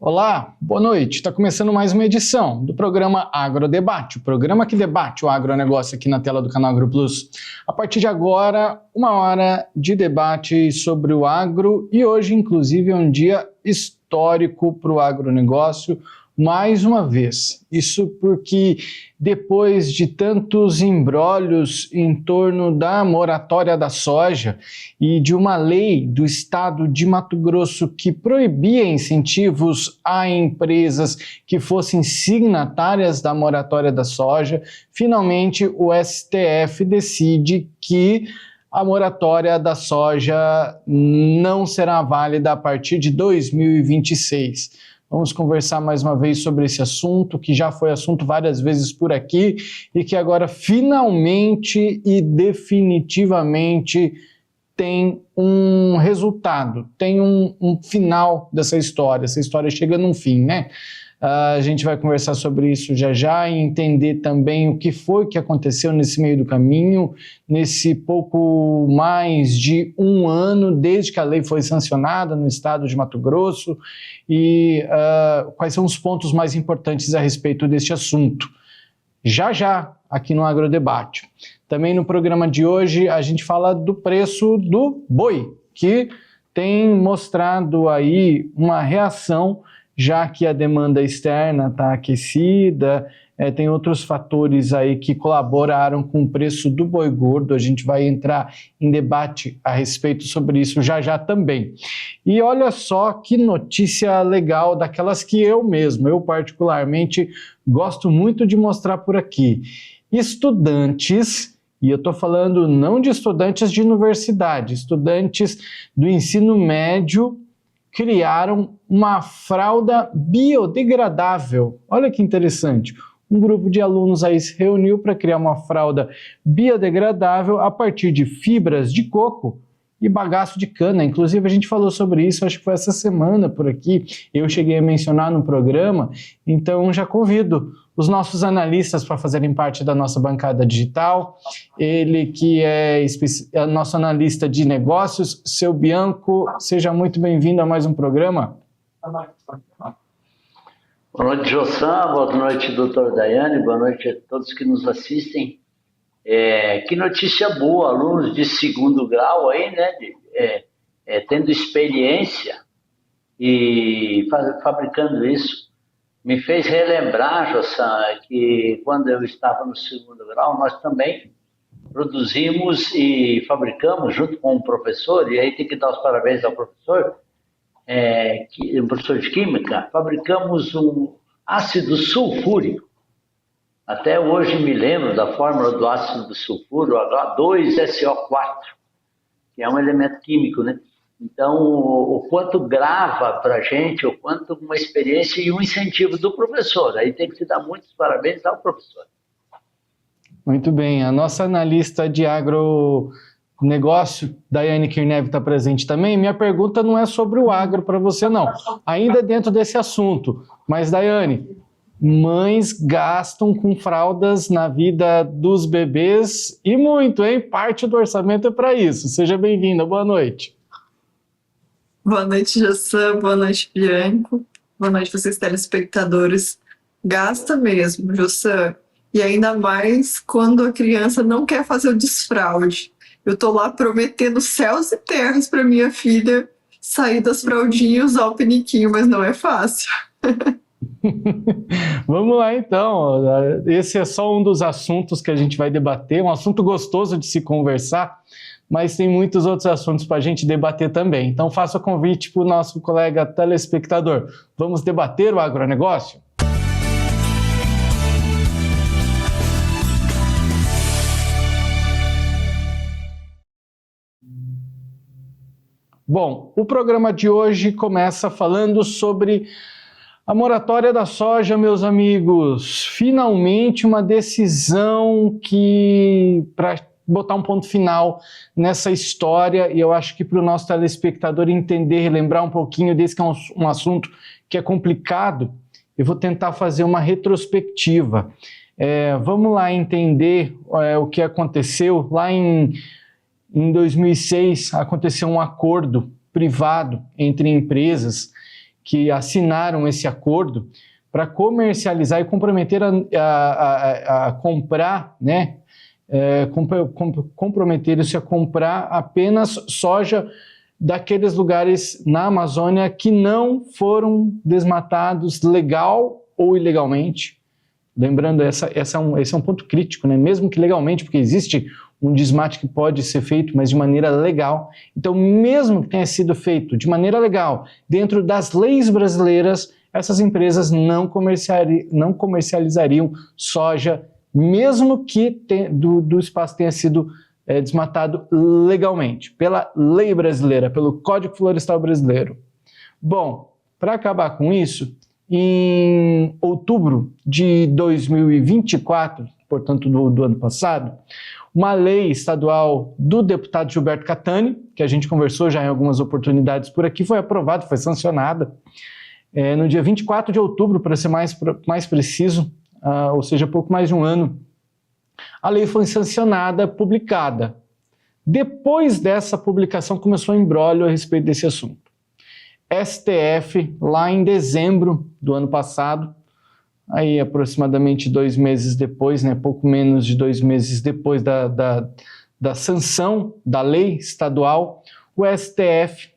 Olá, boa noite. Está começando mais uma edição do programa Agrodebate, o programa que debate o agronegócio aqui na tela do canal AgroPlus. A partir de agora, 1 hora de debate sobre o agro e hoje, inclusive, é um dia histórico para o agronegócio. Mais uma vez, isso porque depois de tantos imbrólios em torno da moratória da soja e de uma lei do estado de Mato Grosso que proibia incentivos a empresas que fossem signatárias da moratória da soja, finalmente o STF decide que a moratória da soja não será válida a partir de 2026. Vamos conversar mais uma vez sobre esse assunto, que já foi assunto várias vezes por aqui e que agora finalmente e definitivamente tem um resultado, tem um final dessa história. Essa história chega num fim, né? A gente vai conversar sobre isso já já e entender também o que foi que aconteceu nesse meio do caminho, nesse pouco mais de 1 ano desde que a lei foi sancionada no estado de Mato Grosso e quais são os pontos mais importantes a respeito deste assunto. Já já, aqui no Agrodebate. Também no programa de hoje a gente fala do preço do boi, que tem mostrado aí uma reação, já que a demanda externa está aquecida, tem outros fatores aí que colaboraram com o preço do boi gordo. A gente vai entrar em debate a respeito sobre isso já já também. E olha só que notícia legal, daquelas que eu particularmente, gosto muito de mostrar por aqui. Estudantes, e eu estou falando não de estudantes de universidade, estudantes do ensino médio, criaram uma fralda biodegradável. Olha que interessante. Um grupo de alunos aí se reuniu para criar uma fralda biodegradável a partir de fibras de coco e bagaço de cana. Inclusive, a gente falou sobre isso, acho que foi essa semana por aqui. Eu cheguei a mencionar no programa, então já convido os nossos analistas para fazerem parte da nossa bancada digital. Ele que é nosso analista de negócios, seu Bianco, seja muito bem-vindo a mais um programa. Boa noite, Jossan, boa noite, doutor Daiane, boa noite a todos que nos assistem. Que notícia boa, alunos de 2º grau aí, né, tendo experiência e fabricando isso. Me fez relembrar, Jossan, que quando eu estava no 2º grau, nós também produzimos e fabricamos junto com um professor, e aí tem que dar os parabéns ao professor, um professor de química, fabricamos um ácido sulfúrico. Até hoje me lembro da fórmula do ácido sulfúrico, H2SO4, que é um elemento químico, né? Então, o quanto grava para a gente, o quanto uma experiência e um incentivo do professor. Aí tem que se dar muitos parabéns ao professor. Muito bem. A nossa analista de agronegócio, Daiane Kirnev, está presente também. Minha pergunta não é sobre o agro para você, não. Ainda dentro desse assunto. Mas, Daiane, mães gastam com fraldas na vida dos bebês e muito, hein? Parte do orçamento é para isso. Seja bem-vinda. Boa noite. Boa noite, Jossan. Boa noite, Bianco. Boa noite, vocês telespectadores. Gasta mesmo, Jossan. E ainda mais quando a criança não quer fazer o desfraude. Eu tô lá prometendo céus e terras para minha filha sair das fraldinhas e usar o peniquinho, mas não é fácil. Vamos lá, então. Esse é só um dos assuntos que a gente vai debater, um assunto gostoso de se conversar, mas tem muitos outros assuntos para a gente debater também. Então, faça o convite para o nosso colega telespectador. Vamos debater o agronegócio? Bom, o programa de hoje começa falando sobre a moratória da soja, meus amigos. Finalmente uma decisão para botar um ponto final nessa história, e eu acho que para o nosso telespectador entender, relembrar um pouquinho desse que é um assunto que é complicado, eu vou tentar fazer uma retrospectiva. Vamos lá entender o que aconteceu. Lá em 2006, aconteceu um acordo privado entre empresas que assinaram esse acordo para comercializar e comprometer a comprar, né? Comprometeram-se a comprar apenas soja daqueles lugares na Amazônia que não foram desmatados legal ou ilegalmente. Lembrando, esse é um ponto crítico, né? Mesmo que legalmente, porque existe um desmate que pode ser feito, mas de maneira legal. Então, mesmo que tenha sido feito de maneira legal, dentro das leis brasileiras, essas empresas não comercializariam soja, mesmo que do espaço tenha sido desmatado legalmente, pela lei brasileira, pelo Código Florestal Brasileiro. Bom, para acabar com isso, em outubro de 2024, portanto do ano passado, uma lei estadual do deputado Gilberto Catani, que a gente conversou já em algumas oportunidades por aqui, foi aprovada, foi sancionada no dia 24 de outubro, para ser mais preciso, ou seja, pouco mais de um ano. A lei foi sancionada, publicada. Depois dessa publicação começou um imbróglio a respeito desse assunto. STF, lá em dezembro do ano passado, aí aproximadamente 2 meses depois, né, pouco menos de 2 meses depois da sanção da lei estadual, o STF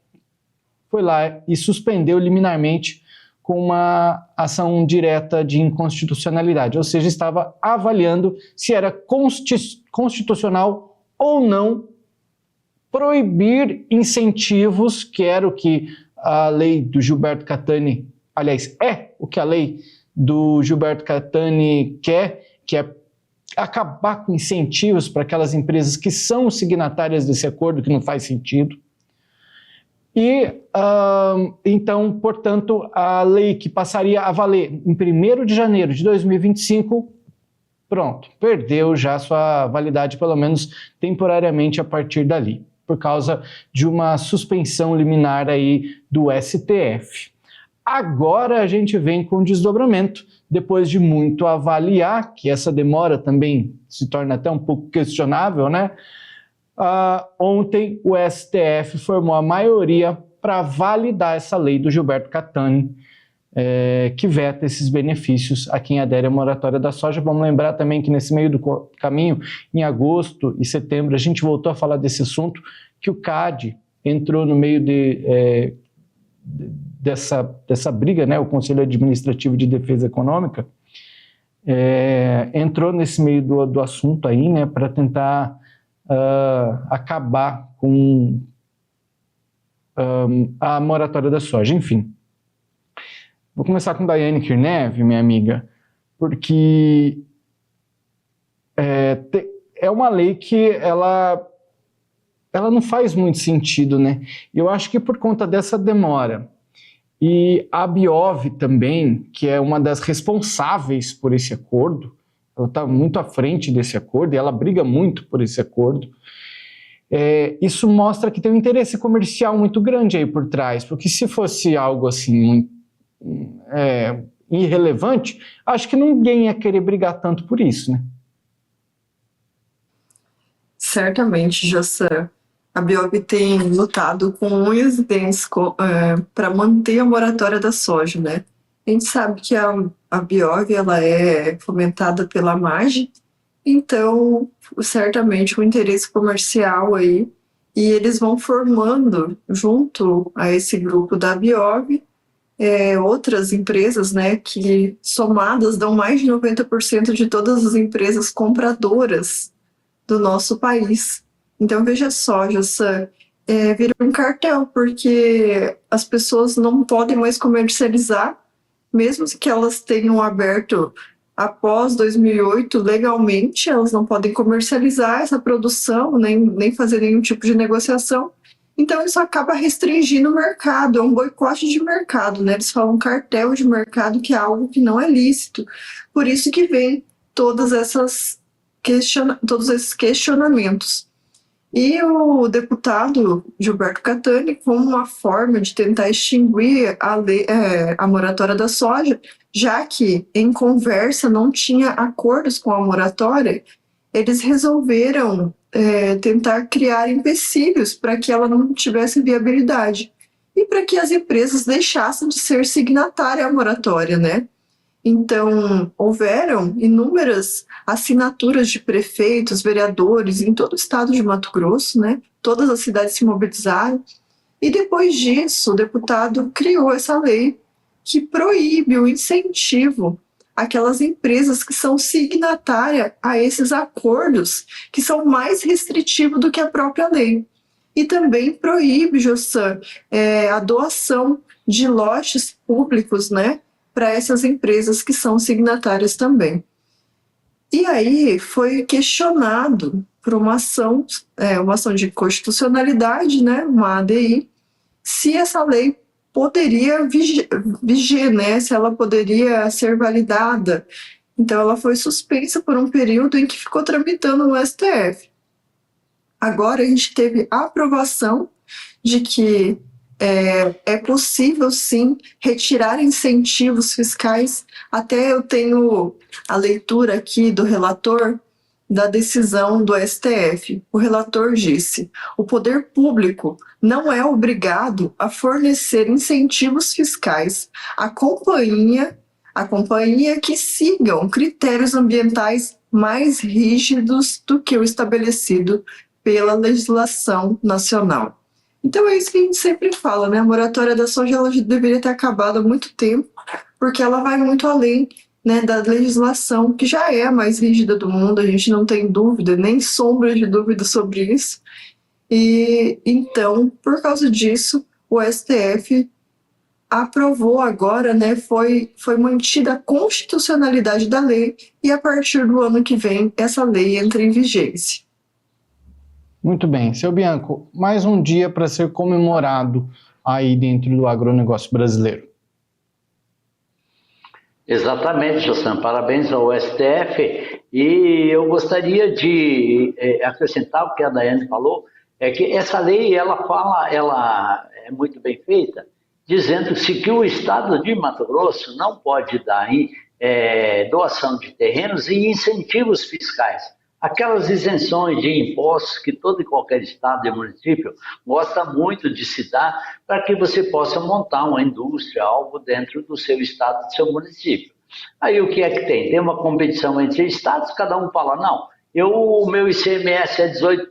foi lá e suspendeu liminarmente com uma ação direta de inconstitucionalidade, ou seja, estava avaliando se era constitucional ou não proibir incentivos, que era o que a lei do Gilberto Catani, aliás, é o que a lei do Gilberto Catani quer, que é acabar com incentivos para aquelas empresas que são signatárias desse acordo, que não faz sentido. E, então, portanto, a lei que passaria a valer em 1º de janeiro de 2025, pronto, perdeu já sua validade, pelo menos temporariamente a partir dali, por causa de uma suspensão liminar aí do STF. Agora a gente vem com desdobramento, depois de muito avaliar, que essa demora também se torna até um pouco questionável, né? Ontem o STF formou a maioria para validar essa lei do Gilberto Catani, que veta esses benefícios a quem adere à moratória da soja. Vamos lembrar também que nesse meio do caminho, em agosto e setembro, a gente voltou a falar desse assunto, que o CAD entrou no meio dessa briga, né, o Conselho Administrativo de Defesa Econômica, entrou nesse meio do assunto aí, né, para tentar acabar com a moratória da soja. Enfim, vou começar com Daiane Kirnev, minha amiga, porque é uma lei que ela não faz muito sentido, né? Eu acho que por conta dessa demora, e a Biov também, que é uma das responsáveis por esse acordo, ela está muito à frente desse acordo e ela briga muito por esse acordo. Isso mostra que tem um interesse comercial muito grande aí por trás, porque se fosse algo assim irrelevante, acho que ninguém ia querer brigar tanto por isso, né? Certamente, José. A Biov tem lutado com unhas e dentes para manter a moratória da soja, né? A gente sabe que a Biov ela é fomentada pela MAGE, então certamente um interesse comercial aí, e eles vão formando junto a esse grupo da Biov outras empresas, né, que somadas dão mais de 90% de todas as empresas compradoras do nosso país. Então veja só, Jossan, vira um cartel, porque as pessoas não podem mais comercializar, mesmo que elas tenham aberto após 2008 legalmente, elas não podem comercializar essa produção, nem fazer nenhum tipo de negociação. Então isso acaba restringindo o mercado, é um boicote de mercado, né? Eles falam cartel de mercado, que é algo que não é lícito. Por isso que vem todos esses questionamentos. E o deputado Gilberto Catani, como uma forma de tentar extinguir a moratória da soja, já que em conversa não tinha acordos com a moratória, eles resolveram tentar criar empecilhos para que ela não tivesse viabilidade. e para que as empresas deixassem de ser signatárias à moratória, né? Então, houveram inúmeras assinaturas de prefeitos, vereadores em todo o estado de Mato Grosso, né? Todas as cidades se mobilizaram. E depois disso, o deputado criou essa lei que proíbe o incentivo àquelas empresas que são signatárias a esses acordos, que são mais restritivos do que a própria lei. E também proíbe, Jossan, a doação de lotes públicos, né, para essas empresas que são signatárias também. E aí foi questionado por uma ação de constitucionalidade, né, uma ADI, se essa lei poderia viger, né, se ela poderia ser validada. Então ela foi suspensa por um período em que ficou tramitando no STF. Agora a gente teve a aprovação de que é possível, sim, retirar incentivos fiscais. Até eu tenho a leitura aqui do relator da decisão do STF. O relator disse: o poder público não é obrigado a fornecer incentivos fiscais à companhia que sigam critérios ambientais mais rígidos do que o estabelecido pela legislação nacional. Então é isso que a gente sempre fala, né? A moratória da soja ela deveria ter acabado há muito tempo, porque ela vai muito além, né, da legislação, que já é a mais rígida do mundo, a gente não tem dúvida, nem sombra de dúvida sobre isso. E então, por causa disso, o STF aprovou agora, né, foi mantida a constitucionalidade da lei, e a partir do ano que vem essa lei entra em vigência. Muito bem. Seu Bianco, mais um dia para ser comemorado aí dentro do agronegócio brasileiro. Exatamente, Jossan. Parabéns ao STF. E eu gostaria de acrescentar o que a Daiane falou, é que essa lei, ela é muito bem feita, dizendo que o Estado de Mato Grosso não pode dar doação de terrenos e incentivos fiscais. Aquelas isenções de impostos que todo e qualquer estado e município gosta muito de se dar para que você possa montar uma indústria, algo dentro do seu estado, do seu município. Aí o que é que tem? Tem uma competição entre estados, cada um fala, não, o meu ICMS é 18%,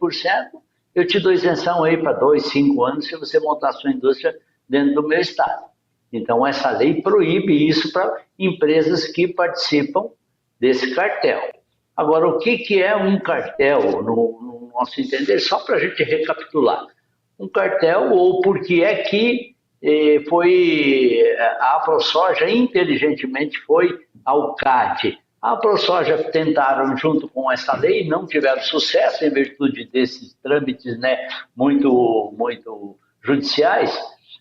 eu te dou isenção aí para 2, 5 anos se você montar a sua indústria dentro do meu estado. Então essa lei proíbe isso para empresas que participam desse cartel. Agora, o que é um cartel, no nosso entender, só para a gente recapitular? Um cartel, ou por que é que a AproSoja inteligentemente foi ao CAD. A AproSoja tentaram, junto com essa lei, não tiveram sucesso em virtude desses trâmites, né, muito judiciais.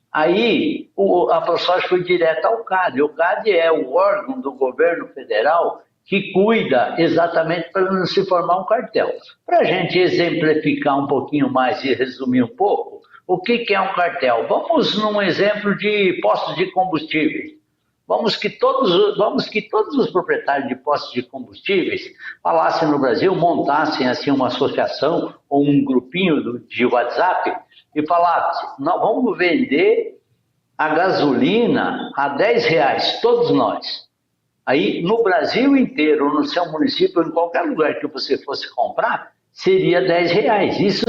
Aí, a AproSoja foi direto ao CAD. O CAD é o órgão do governo federal que cuida exatamente para não se formar um cartel. Para a gente exemplificar um pouquinho mais e resumir um pouco, o que é um cartel? Vamos num exemplo de postos de combustíveis. Vamos que todos os proprietários de postos de combustíveis falassem no Brasil, montassem assim uma associação ou um grupinho de WhatsApp e falassem, nós vamos vender a gasolina a R$10, todos nós. Aí, no Brasil inteiro, no seu município, em qualquer lugar que você fosse comprar, seria R$10. Isso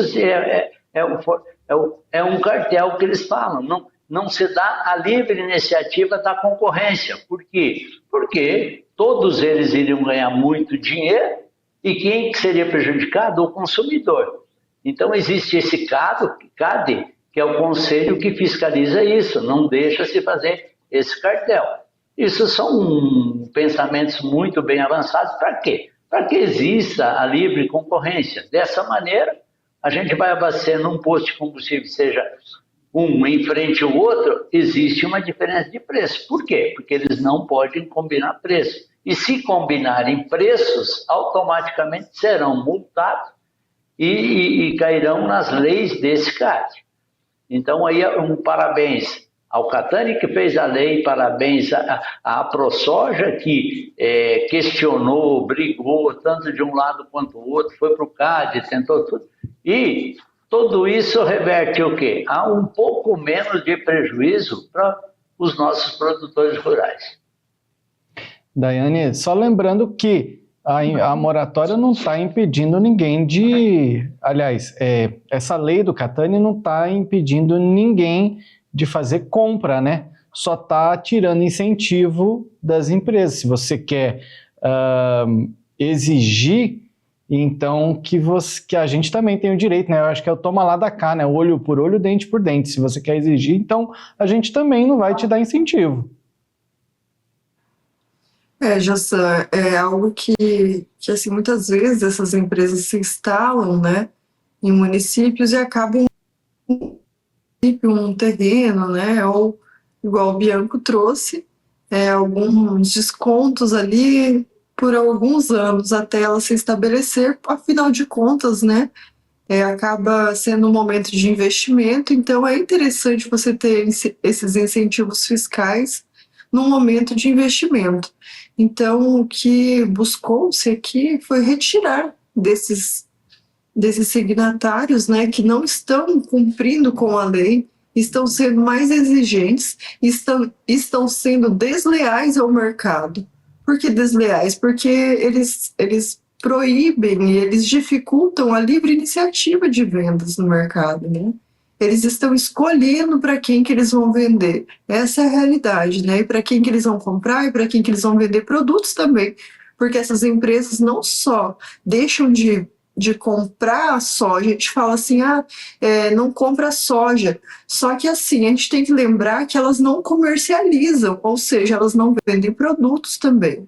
é um cartel que eles falam. Não se dá a livre iniciativa da concorrência. Por quê? Porque todos eles iriam ganhar muito dinheiro e quem seria prejudicado? O consumidor. Então, existe esse CAD, que é o conselho que fiscaliza isso, não deixa se fazer esse cartel. Isso são pensamentos muito bem avançados. Para quê? Para que exista a livre concorrência. Dessa maneira, a gente vai abastecendo um posto de combustível, seja um em frente ao outro, existe uma diferença de preço. Por quê? Porque eles não podem combinar preço. E se combinarem preços, automaticamente serão multados e cairão nas leis desse CAD. Então, aí um parabéns ao Catani, que fez a lei, parabéns à AproSoja, que questionou, brigou, tanto de um lado quanto do outro, foi para o CAD, tentou tudo. E tudo isso reverte o quê? A um pouco menos de prejuízo para os nossos produtores rurais. Daiane, só lembrando que a moratória não está impedindo ninguém de... Aliás, essa lei do Catani não está impedindo ninguém de fazer compra, né? Só está tirando incentivo das empresas. Se você quer exigir, então que a gente também tem o direito, né? Eu acho que é o toma lá da cá, né? Olho por olho, dente por dente. Se você quer exigir, então a gente também não vai te dar incentivo. Jassan, é algo que assim, muitas vezes essas empresas se instalam, né, em municípios e acabam um terreno, né, ou igual o Bianco trouxe, alguns descontos ali por alguns anos até ela se estabelecer, afinal de contas, né, acaba sendo um momento de investimento, então é interessante você ter esses incentivos fiscais num momento de investimento. Então, o que buscou-se aqui foi retirar desses signatários, né, que não estão cumprindo com a lei, estão sendo mais exigentes, estão sendo desleais ao mercado. Por que desleais? Porque eles proíbem e eles dificultam a livre iniciativa de vendas no mercado, né? Eles estão escolhendo para quem que eles vão vender. Essa é a realidade, né? E para quem que eles vão comprar e para quem que eles vão vender produtos também. Porque essas empresas não só deixam de comprar a soja, a gente fala assim, não compra soja. Só que assim, a gente tem que lembrar que elas não comercializam, ou seja, elas não vendem produtos também.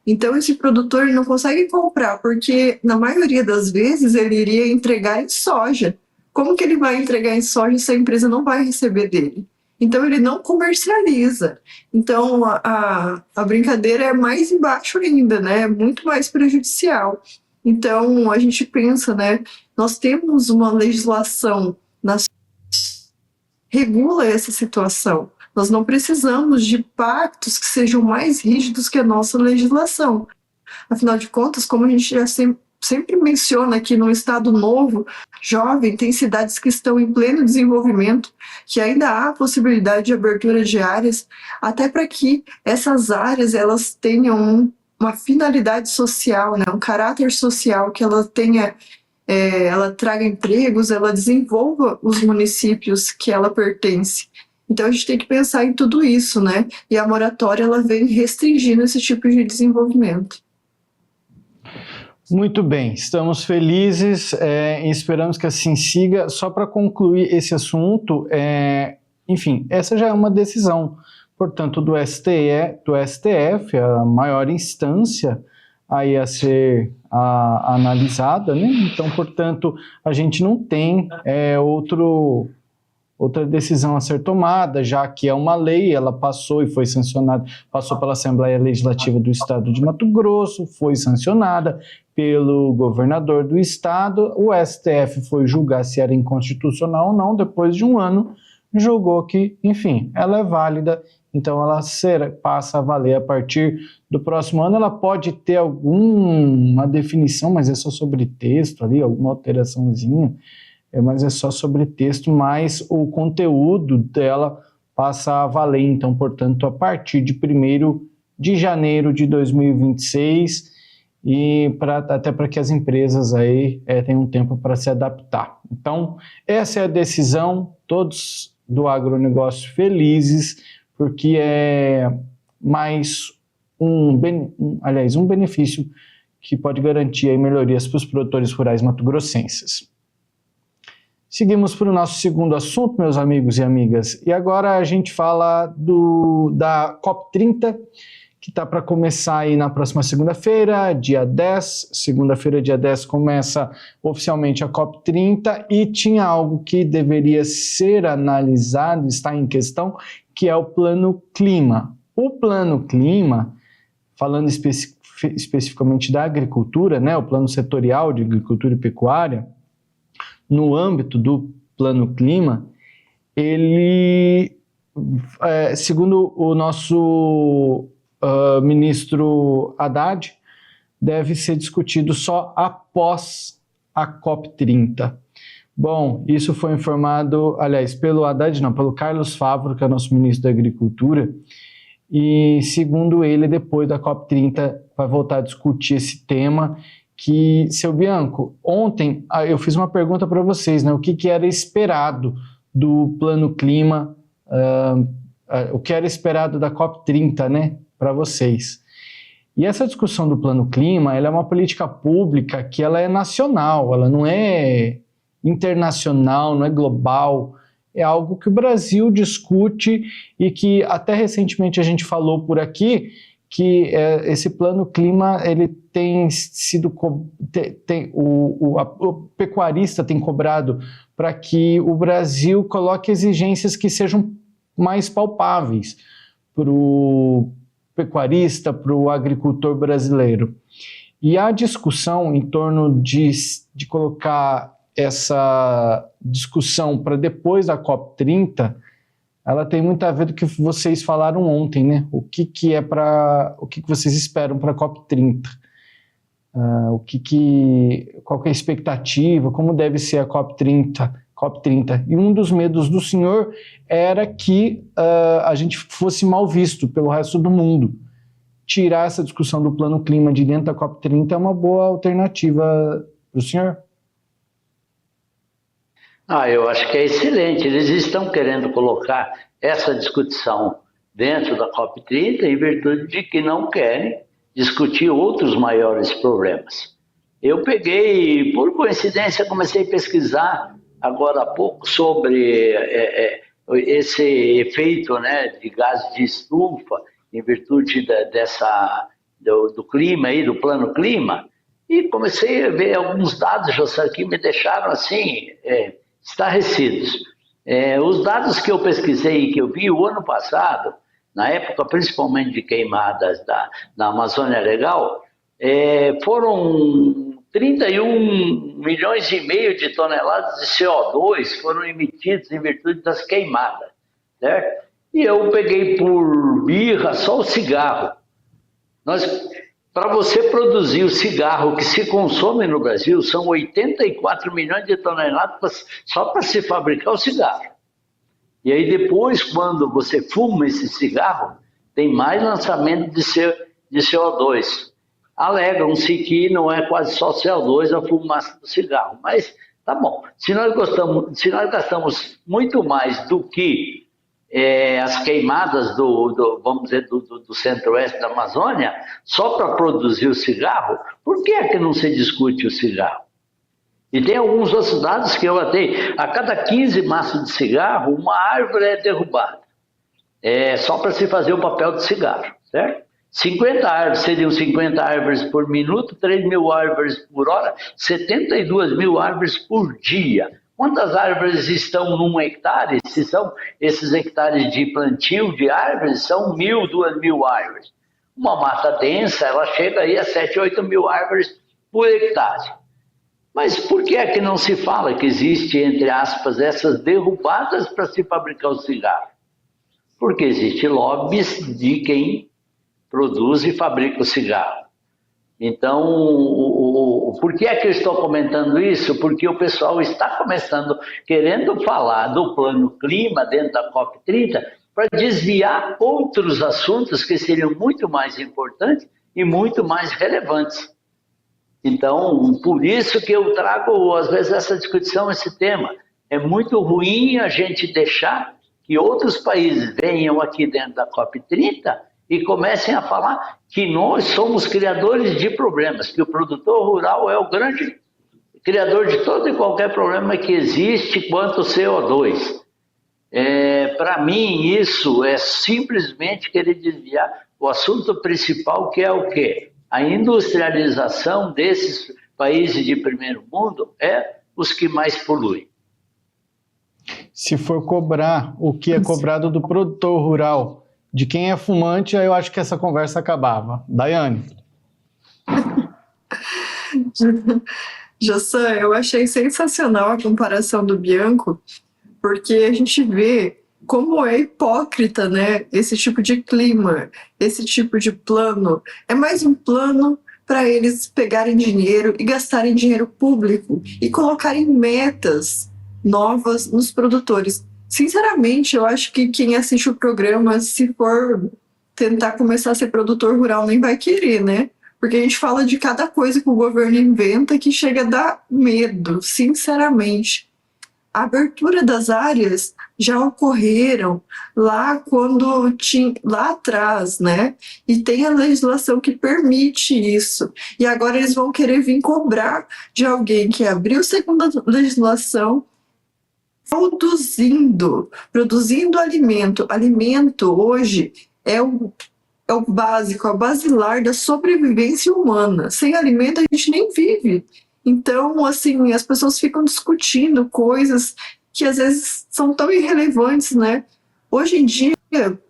Então esse produtor não consegue comprar, porque na maioria das vezes ele iria entregar em soja. Como que ele vai entregar em soja se a empresa não vai receber dele? Então ele não comercializa. Então a brincadeira é mais embaixo ainda, né? É muito mais prejudicial. Então a gente pensa, né? Nós temos uma legislação que regula essa situação. Nós não precisamos de pactos que sejam mais rígidos que a nossa legislação. Afinal de contas, como a gente já sempre menciona aqui, num estado novo, jovem, tem cidades que estão em pleno desenvolvimento, que ainda há possibilidade de abertura de áreas, até para que essas áreas elas tenham uma finalidade social, né, um caráter social, que ela tenha, ela traga empregos, ela desenvolva os municípios que ela pertence. Então a gente tem que pensar em tudo isso, né? E a moratória ela vem restringindo esse tipo de desenvolvimento. Muito bem, estamos felizes e esperamos que assim siga. Só para concluir esse assunto, enfim, essa já é uma decisão, portanto, do STF, a maior instância aí a ser analisada, né? Então, portanto, a gente não tem outra decisão a ser tomada, já que é uma lei, ela passou e foi sancionada, passou pela Assembleia Legislativa do Estado de Mato Grosso, foi sancionada pelo governador do estado, o STF foi julgar se era inconstitucional ou não, depois de um ano, julgou que, enfim, ela é válida, então ela passa a valer a partir do próximo ano. Ela pode ter alguma definição, mas é só sobre texto ali, alguma alteraçãozinha, mas é só sobre texto, mas o conteúdo dela passa a valer, então, portanto, a partir de 1º de janeiro de 2026, e até para que as empresas aí tenham um tempo para se adaptar. Então, essa é a decisão, todos do agronegócio felizes, porque é mais um benefício que pode garantir aí melhorias para os produtores rurais mato-grossenses. Seguimos para o nosso segundo assunto, meus amigos e amigas, e agora a gente fala da COP30, que está para começar aí na próxima segunda-feira, dia 10. Segunda-feira, dia 10, começa oficialmente a COP30 e tinha algo que deveria ser analisado, está em questão, que é o Plano Clima. O Plano Clima, falando especificamente da agricultura, né, o Plano Setorial de Agricultura e Pecuária, no âmbito do Plano Clima, ele, segundo o nosso ministro Haddad, deve ser discutido só após a COP30. Bom, isso foi informado, aliás, pelo Haddad, não, pelo Carlos Favaro, que é o nosso ministro da Agricultura, e segundo ele, depois da COP30 vai voltar a discutir esse tema, que, seu Bianco, ontem eu fiz uma pergunta para vocês, né, o que era esperado do Plano Clima, o que era esperado da COP30, né, para vocês. E essa discussão do Plano Clima, ela é uma política pública que ela é nacional, ela não é internacional, não é global, é algo que o Brasil discute e que até recentemente a gente falou por aqui que esse Plano Clima ele tem sido o pecuarista tem cobrado para que o Brasil coloque exigências que sejam mais palpáveis para o pecuarista, para o agricultor brasileiro. E a discussão em torno de colocar essa discussão para depois da COP30, ela tem muito a ver do que vocês falaram ontem, né? O que vocês esperam para a COP30? Qual que é a expectativa? Como deve ser a COP30? E um dos medos do senhor era que a gente fosse mal visto pelo resto do mundo. Tirar essa discussão do Plano Clima de dentro da COP30 é uma boa alternativa para o senhor? Eu acho que é excelente. Eles estão querendo colocar essa discussão dentro da COP30 em virtude de que não querem discutir outros maiores problemas. Eu peguei, por coincidência, comecei a pesquisar agora há pouco sobre esse efeito, né, de gás de estufa em virtude do clima aí, do Plano Clima, e comecei a ver alguns dados, José, que me deixaram assim estarrecidos. Os dados que eu pesquisei e que eu vi o ano passado, na época principalmente de queimadas da Amazônia Legal, foram 31 milhões e meio de toneladas de CO2 foram emitidos em virtude das queimadas, certo? E eu peguei por birra só o cigarro. Para você produzir o cigarro que se consome no Brasil, são 84 milhões de toneladas só para se fabricar o cigarro. E aí depois, quando você fuma esse cigarro, tem mais lançamento de CO2. Alegam-se que não é quase só CO2 a fumaça do cigarro. Mas tá bom, se nós gastamos muito mais do que as queimadas vamos dizer, do centro-oeste da Amazônia, só para produzir o cigarro, por que é que não se discute o cigarro? E tem alguns outros dados que eu atei. A cada 15 maços de cigarro, uma árvore é derrubada. Só para se fazer o papel de cigarro, certo? 50 árvores seriam 50 árvores por minuto, 3 mil árvores por hora, 72 mil árvores por dia. Quantas árvores estão num hectare? Se são esses hectares de plantio de árvores, são 1.000, 2.000 árvores. Uma mata densa, ela chega aí a 7, 8 mil árvores por hectare. Mas por que é que não se fala que existe, entre aspas, essas derrubadas para se fabricar o cigarro? Porque existe lobbies de quem produz e fabrica o cigarro. Então, por que é que eu estou comentando isso? Porque o pessoal está começando, querendo falar do Plano Clima dentro da COP30, para desviar outros assuntos que seriam muito mais importantes e muito mais relevantes. Então, por isso que eu trago, às vezes, essa discussão, esse tema. É muito ruim a gente deixar que outros países venham aqui dentro da COP30 e comecem a falar que nós somos criadores de problemas, que o produtor rural é o grande criador de todo e qualquer problema que existe quanto CO2. Para mim, isso é simplesmente querer desviar o assunto principal, que é o quê? A industrialização desses países de primeiro mundo é os que mais poluem. Se for cobrar o que é cobrado do produtor rural, de quem é fumante, aí eu acho que essa conversa acabava. Daiane. Jossan, eu achei sensacional a comparação do Bianco, porque a gente vê como é hipócrita, né, esse tipo de clima, esse tipo de plano. É mais um plano para eles pegarem dinheiro e gastarem dinheiro público e colocarem metas novas nos produtores. Sinceramente, eu acho que quem assiste o programa, se for tentar começar a ser produtor rural, nem vai querer, né? Porque a gente fala de cada coisa que o governo inventa que chega a dar medo, sinceramente. A abertura das áreas já ocorreram lá quando tinha lá atrás, né? E tem a legislação que permite isso. E agora eles vão querer vir cobrar de alguém que abriu segundo a legislação produzindo alimento. Alimento hoje é o básico, é o basilar da sobrevivência humana. Sem alimento a gente nem vive. Então, assim, as pessoas ficam discutindo coisas que às vezes são tão irrelevantes, né? Hoje em dia,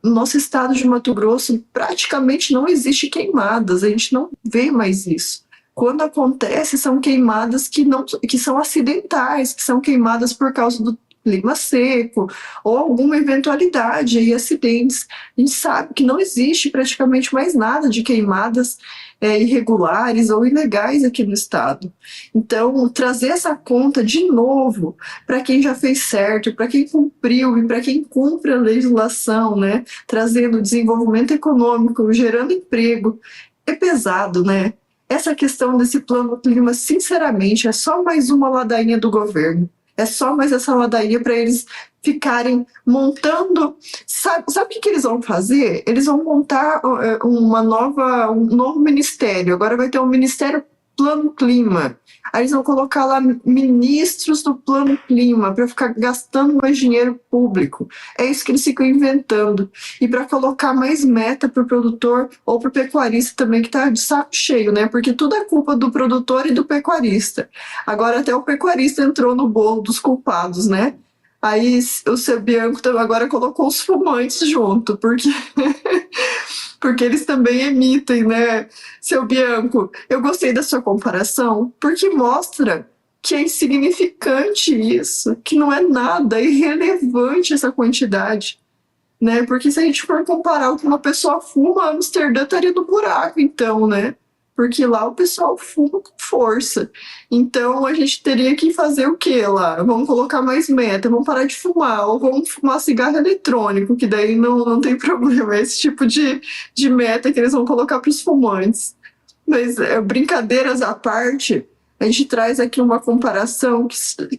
no nosso estado de Mato Grosso, praticamente não existe queimadas, a gente não vê mais isso. Quando acontece, são queimadas que são acidentais, que são queimadas por causa do clima seco ou alguma eventualidade e acidentes. A gente sabe que não existe praticamente mais nada de queimadas irregulares ou ilegais aqui no estado. Então, trazer essa conta de novo para quem já fez certo, para quem cumpriu e para quem cumpre a legislação, né? Trazendo desenvolvimento econômico, gerando emprego, é pesado, né? Essa questão desse plano clima, sinceramente, é só mais uma ladainha do governo. É só mais essa ladainha para eles ficarem montando. Sabe o que eles vão fazer? Eles vão montar um novo ministério. Agora vai ter um Ministério Plano Clima. Aí eles vão colocar lá ministros do Plano Clima para ficar gastando mais dinheiro público. É isso que eles ficam inventando. E para colocar mais meta para o produtor ou para o pecuarista também, que está de saco cheio, né? Porque tudo é culpa do produtor e do pecuarista. Agora até o pecuarista entrou no bolo dos culpados, né? Aí o seu Bianco agora colocou os fumantes junto, porque eles também emitem, né? Seu Bianco, eu gostei da sua comparação, porque mostra que é insignificante isso, que não é nada, é irrelevante essa quantidade, né? Porque se a gente for comparar o que uma pessoa fuma, Amsterdã estaria no buraco, então, né? Porque lá o pessoal fuma com força. Então a gente teria que fazer o quê lá? Vamos colocar mais meta, vamos parar de fumar, ou vamos fumar cigarro eletrônico, que daí não tem problema. É esse tipo de meta que eles vão colocar para os fumantes. Mas brincadeiras à parte, a gente traz aqui uma comparação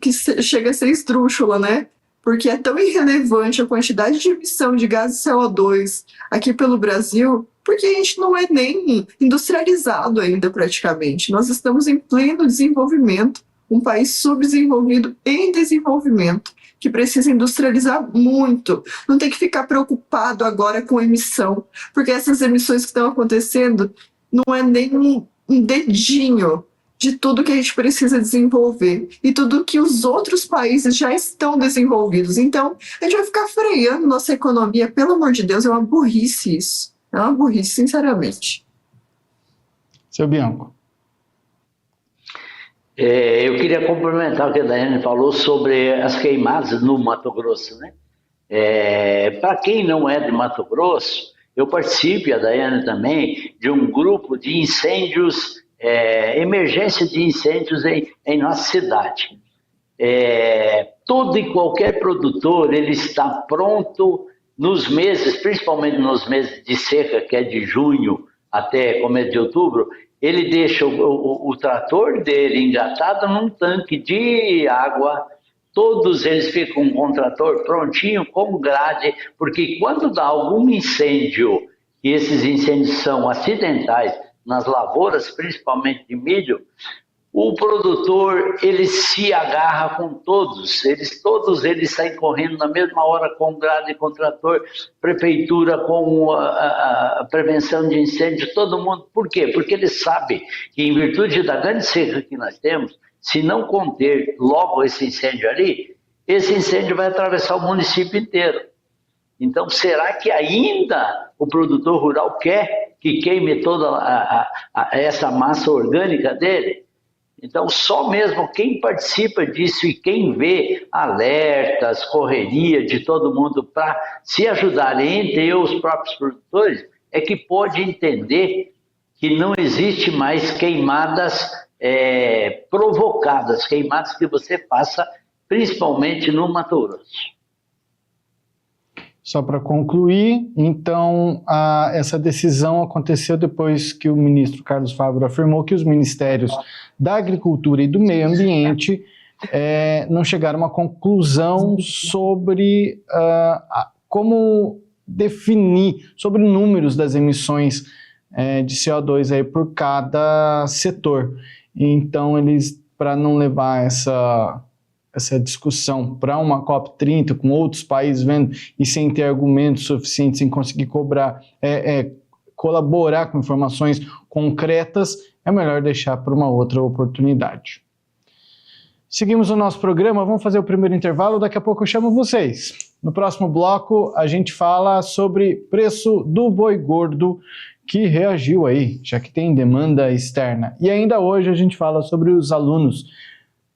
que chega a ser esdrúxula, né? Porque é tão irrelevante a quantidade de emissão de gases CO2 aqui pelo Brasil, porque a gente não é nem industrializado ainda praticamente. Nós estamos em pleno desenvolvimento, um país subdesenvolvido em desenvolvimento, que precisa industrializar muito. Não tem que ficar preocupado agora com emissão, porque essas emissões que estão acontecendo não é nem um dedinho de tudo que a gente precisa desenvolver e tudo que os outros países já estão desenvolvidos. Então, a gente vai ficar freando nossa economia, pelo amor de Deus, é uma burrice isso. É uma burrice, sinceramente. Seu Bianco. Eu queria complementar o que a Daiane falou sobre as queimadas no Mato Grosso, né? Para quem não é de Mato Grosso, eu participo, e a Daiane também, de um grupo de incêndios, emergência de incêndios em nossa cidade. Todo e qualquer produtor, ele está pronto nos meses, principalmente nos meses de seca, que é de junho até começo de outubro, ele deixa o trator dele engatado num tanque de água. Todos eles ficam com o trator prontinho, com grade, porque quando dá algum incêndio, e esses incêndios são acidentais, nas lavouras, principalmente de milho, o produtor, ele se agarra com todos eles saem correndo na mesma hora com grade, com trator, prefeitura, com a prevenção de incêndio, todo mundo. Por quê? Porque eles sabem que, em virtude da grande seca que nós temos, se não conter logo esse incêndio ali, esse incêndio vai atravessar o município inteiro. Então, será que ainda o produtor rural quer que queime toda essa massa orgânica dele? Então, só mesmo quem participa disso e quem vê alertas, correria de todo mundo para se ajudar entre os próprios produtores, é que pode entender que não existe mais queimadas provocadas, queimadas que você passa principalmente no Mato Grosso. Só para concluir, então, essa decisão aconteceu depois que o ministro Carlos Fávaro afirmou que os ministérios da Agricultura e do Meio Ambiente não chegaram a uma conclusão sobre como definir, sobre números das emissões de CO2 aí por cada setor. Então, eles, para não levar essa discussão para uma COP30, com outros países vendo e sem ter argumentos suficientes, sem conseguir colaborar com informações concretas, é melhor deixar para uma outra oportunidade. Seguimos o nosso programa, vamos fazer o primeiro intervalo, daqui a pouco eu chamo vocês. No próximo bloco, a gente fala sobre preço do boi gordo, que reagiu aí, já que tem demanda externa. E ainda hoje a gente fala sobre os alunos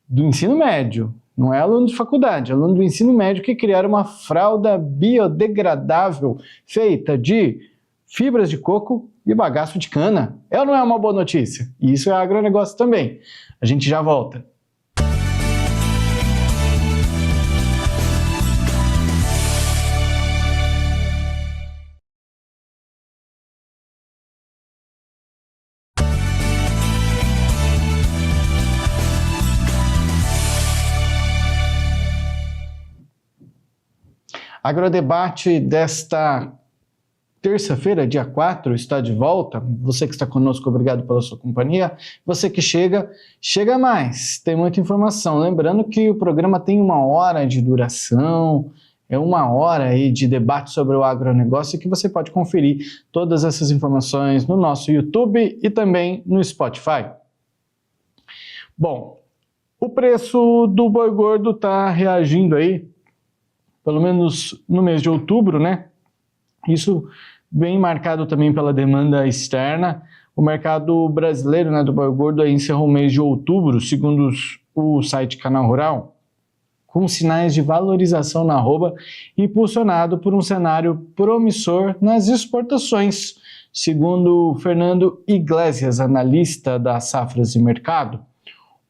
do ensino médio, não é aluno de faculdade, é aluno do ensino médio que criaram uma fralda biodegradável feita de fibras de coco e bagaço de cana. É ou não é uma boa notícia? E isso é agronegócio também. A gente já volta. Agrodebate desta terça-feira, dia 4, está de volta. Você que está conosco, obrigado pela sua companhia. Você que chega mais, tem muita informação. Lembrando que o programa tem 1 hora de duração, é 1 hora aí de debate sobre o agronegócio, que você pode conferir todas essas informações no nosso YouTube e também no Spotify. Bom, o preço do boi gordo está reagindo aí, pelo menos no mês de outubro, né? Isso bem marcado também pela demanda externa. O mercado brasileiro, né, do boi gordo aí encerrou o mês de outubro, segundo o site Canal Rural, com sinais de valorização na arroba, impulsionado por um cenário promissor nas exportações, segundo Fernando Iglesias, analista da Safras e Mercado.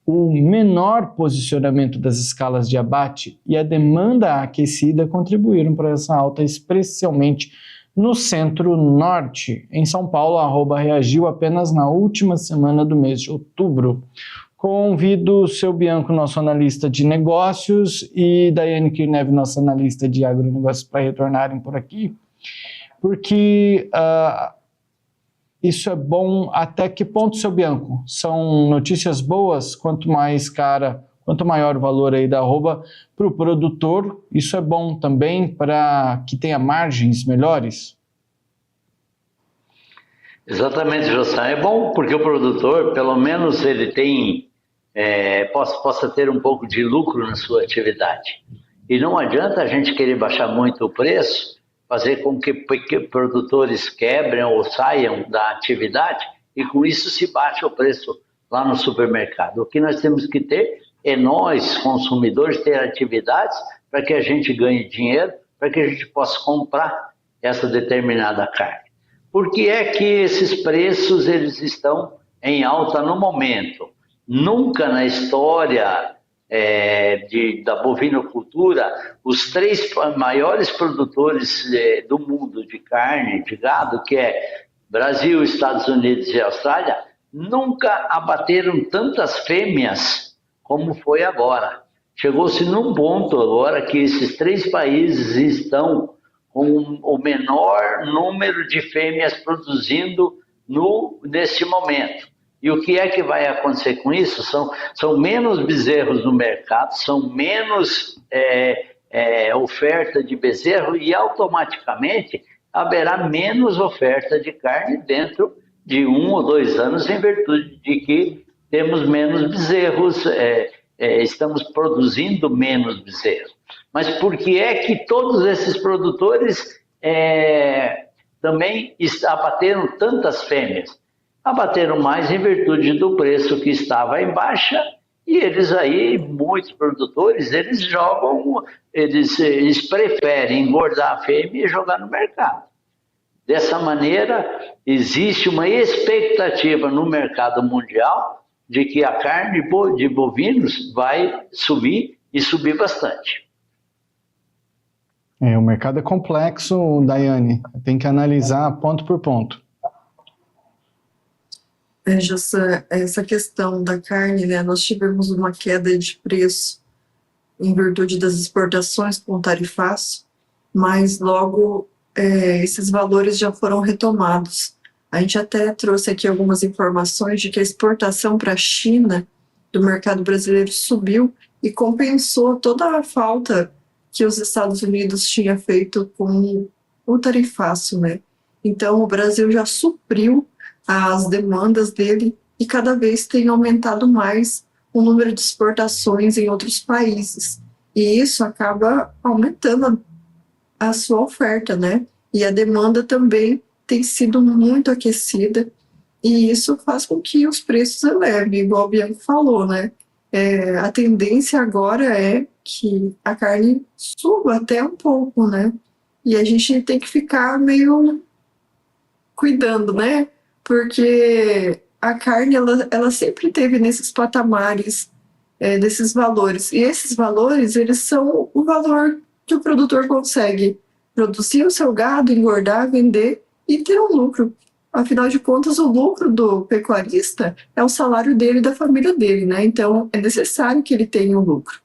O menor posicionamento das escalas de abate e a demanda aquecida contribuíram para essa alta, especialmente no centro-norte. Em São Paulo, a arroba reagiu apenas na última semana do mês de outubro. Convido o seu Bianco, nosso analista de negócios, e Daiane Kirnev, nossa analista de agronegócios, para retornarem por aqui, porque isso é bom. Até que ponto, seu Bianco? São notícias boas? Quanto maior o valor aí da arroba para o produtor, isso é bom também para que tenha margens melhores? Exatamente, José. É bom porque o produtor, pelo menos, ele tem possa ter um pouco de lucro na sua atividade. E não adianta a gente querer baixar muito o preço, fazer com que produtores quebrem ou saiam da atividade e com isso se baixa o preço lá no supermercado. O que nós temos que ter é nós, consumidores, ter atividades para que a gente ganhe dinheiro, para que a gente possa comprar essa determinada carne. Por que é que esses preços eles estão em alta no momento? Nunca na história da bovinocultura, os 3 maiores produtores do mundo de carne, de gado, que é Brasil, Estados Unidos e Austrália, nunca abateram tantas fêmeas como foi agora. Chegou-se num ponto agora que esses 3 países estão com o menor número de fêmeas produzindo nesse momento. E o que é que vai acontecer com isso? São menos bezerros no mercado, são menos oferta de bezerro e automaticamente haverá menos oferta de carne dentro de 1 ou 2 anos, em virtude de que temos menos bezerros, estamos produzindo menos bezerros. Mas por que é que todos esses produtores também abateram tantas fêmeas? Abateram mais em virtude do preço que estava em baixa, e eles aí, muitos produtores, eles preferem engordar a fêmea e jogar no mercado. Dessa maneira, existe uma expectativa no mercado mundial de que a carne de bovinos vai subir e subir bastante. O mercado é complexo, Daiane, tem que analisar ponto por ponto. Essa questão da carne, né, nós tivemos uma queda de preço em virtude das exportações com o tarifaço, mas logo esses valores já foram retomados. A gente até trouxe aqui algumas informações de que a exportação para a China do mercado brasileiro subiu e compensou toda a falta que os Estados Unidos tinha feito com o tarifaço, né? Então, o Brasil já supriu as demandas dele e cada vez tem aumentado mais o número de exportações em outros países. E isso acaba aumentando a sua oferta, né? E a demanda também tem sido muito aquecida e isso faz com que os preços elevem, igual o Bianco falou, né? A tendência agora é que a carne suba até um pouco, né? E a gente tem que ficar meio cuidando, né? Porque a carne, ela sempre teve nesses patamares, desses valores. E esses valores, eles são o valor que o produtor consegue produzir o seu gado, engordar, vender e ter um lucro. Afinal de contas, o lucro do pecuarista é o salário dele e da família dele, né? Então, é necessário que ele tenha um lucro.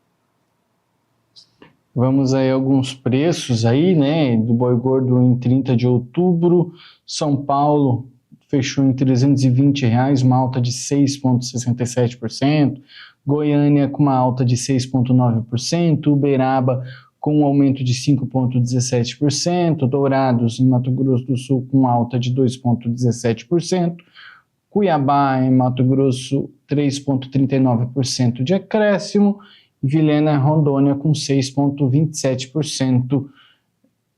Vamos aí alguns preços aí, né, do boi gordo em 30 de outubro. São Paulo fechou em R$ 320, uma alta de 6,67%. Goiânia com uma alta de 6,9%. Uberaba com um aumento de 5,17%. Dourados, em Mato Grosso do Sul, com alta de 2,17%. Cuiabá, em Mato Grosso, 3,39% de acréscimo. Vilhena, Rondônia, com 6,27%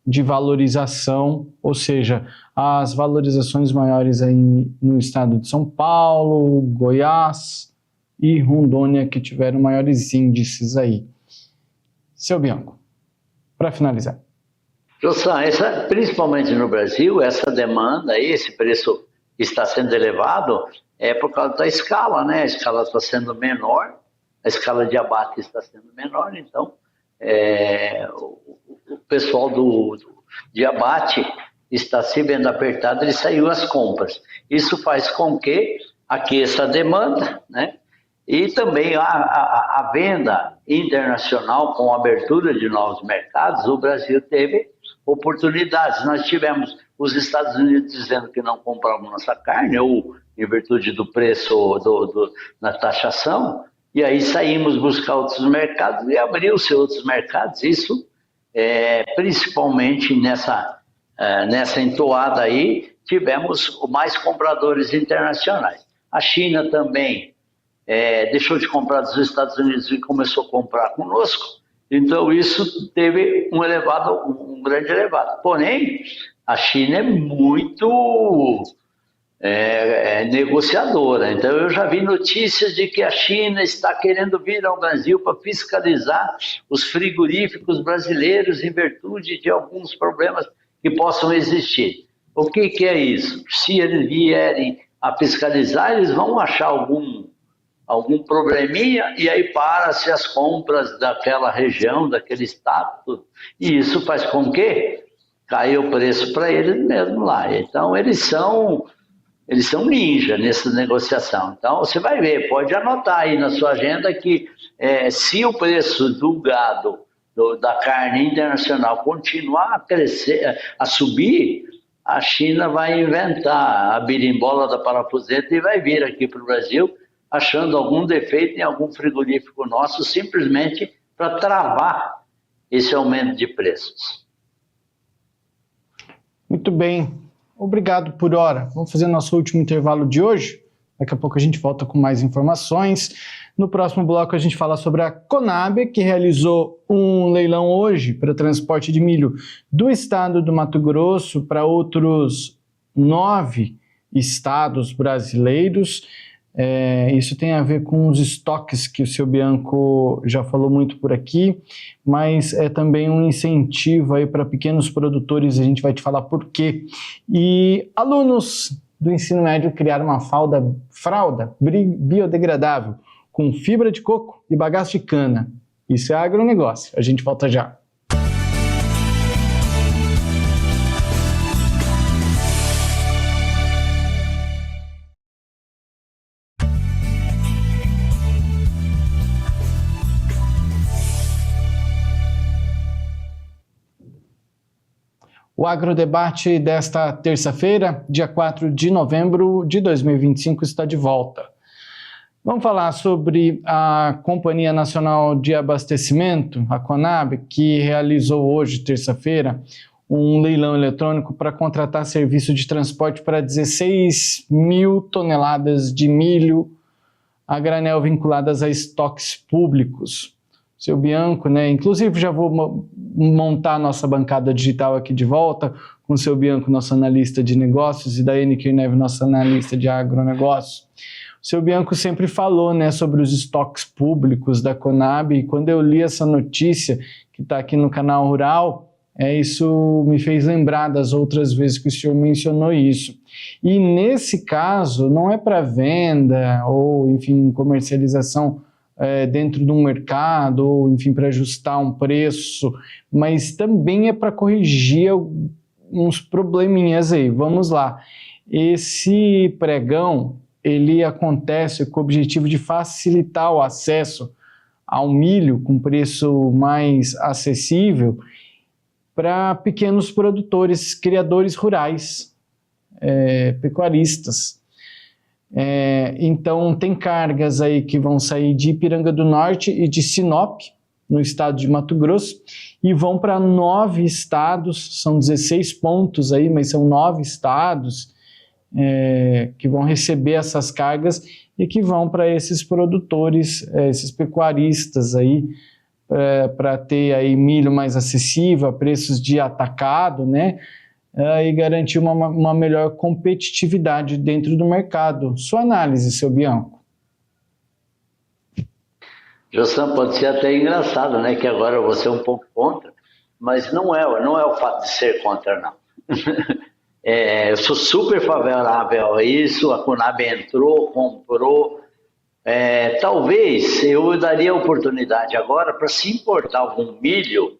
de valorização, ou seja, as valorizações maiores aí no estado de São Paulo, Goiás e Rondônia, que tiveram maiores índices aí. Seu Bianco, para finalizar. Jossan, principalmente no Brasil, essa demanda, esse preço que está sendo elevado, é por causa da escala, né? A escala está sendo menor, a escala de abate está sendo menor, então o pessoal de abate está se vendo apertado, ele saiu às compras. Isso faz com que aqueça a demanda, né? E também a venda internacional, com a abertura de novos mercados, o Brasil teve oportunidades. Nós tivemos os Estados Unidos dizendo que não compravam nossa carne, ou em virtude do preço na taxação, e aí saímos buscar outros mercados e abriu-se outros mercados. Isso, principalmente nessa entoada aí, tivemos mais compradores internacionais. A China também deixou de comprar dos Estados Unidos e começou a comprar conosco, então isso teve um grande elevado. Porém, a China é muito negociadora, então eu já vi notícias de que a China está querendo vir ao Brasil para fiscalizar os frigoríficos brasileiros em virtude de alguns problemas que possam existir. O que é isso? Se eles vierem a fiscalizar, eles vão achar algum probleminha e aí para-se as compras daquela região, daquele estado, e isso faz com que caia o preço para eles mesmo lá. Então eles são ninja nessa negociação. Então você vai ver, pode anotar aí na sua agenda que se o preço do gado, da carne internacional continuar a crescer, a subir, a China vai inventar a birimbola da parafuseta e vai vir aqui para o Brasil achando algum defeito em algum frigorífico nosso, simplesmente para travar esse aumento de preços. Muito bem. Obrigado por hora. Vamos fazer nosso último intervalo de hoje. Daqui a pouco a gente volta com mais informações. No próximo bloco a gente fala sobre a Conab, que realizou um leilão hoje para transporte de milho do estado do Mato Grosso para outros 9 estados brasileiros. Isso tem a ver com os estoques que o seu Bianco já falou muito por aqui, mas é também um incentivo aí para pequenos produtores, a gente vai te falar por quê. E alunos do ensino médio criaram uma fralda biodegradável com fibra de coco e bagaço de cana. Isso é agronegócio. A gente volta já. O Agrodebate desta terça-feira, dia 4 de novembro de 2025, está de volta. Vamos falar sobre a Companhia Nacional de Abastecimento, a Conab, que realizou hoje, terça-feira, um leilão eletrônico para contratar serviço de transporte para 16 mil toneladas de milho a granel vinculadas a estoques públicos. Seu Bianco, né? Inclusive já vou montar a nossa bancada digital aqui de volta, com o seu Bianco, nosso analista de negócios, e Daiane Kirnev, nossa analista de agronegócio. O seu Bianco sempre falou, né, sobre os estoques públicos da Conab, e quando eu li essa notícia, que está aqui no canal Rural, isso me fez lembrar das outras vezes que o senhor mencionou isso. E nesse caso, não é para venda ou, enfim, comercialização dentro de um mercado, ou, enfim, para ajustar um preço, mas também é para corrigir uns probleminhas aí. Vamos lá. Esse pregão, ele acontece com o objetivo de facilitar o acesso ao milho com preço mais acessível para pequenos produtores, criadores rurais, pecuaristas. Então, tem cargas aí que vão sair de Ipiranga do Norte e de Sinop, no estado de Mato Grosso, e vão para 9 estados, são 16 pontos aí, mas são 9 estados que vão receber essas cargas e que vão para esses produtores, esses pecuaristas aí, para ter aí milho mais acessível, a preços de atacado, né? E garantir uma melhor competitividade dentro do mercado. Sua análise, seu Bianco. Jossan, pode ser até engraçado, né? Que agora eu vou ser um pouco contra, mas não é o fato de ser contra, não. Eu sou super favorável a isso, a Conab entrou, comprou. Talvez eu daria oportunidade agora para se importar algum milho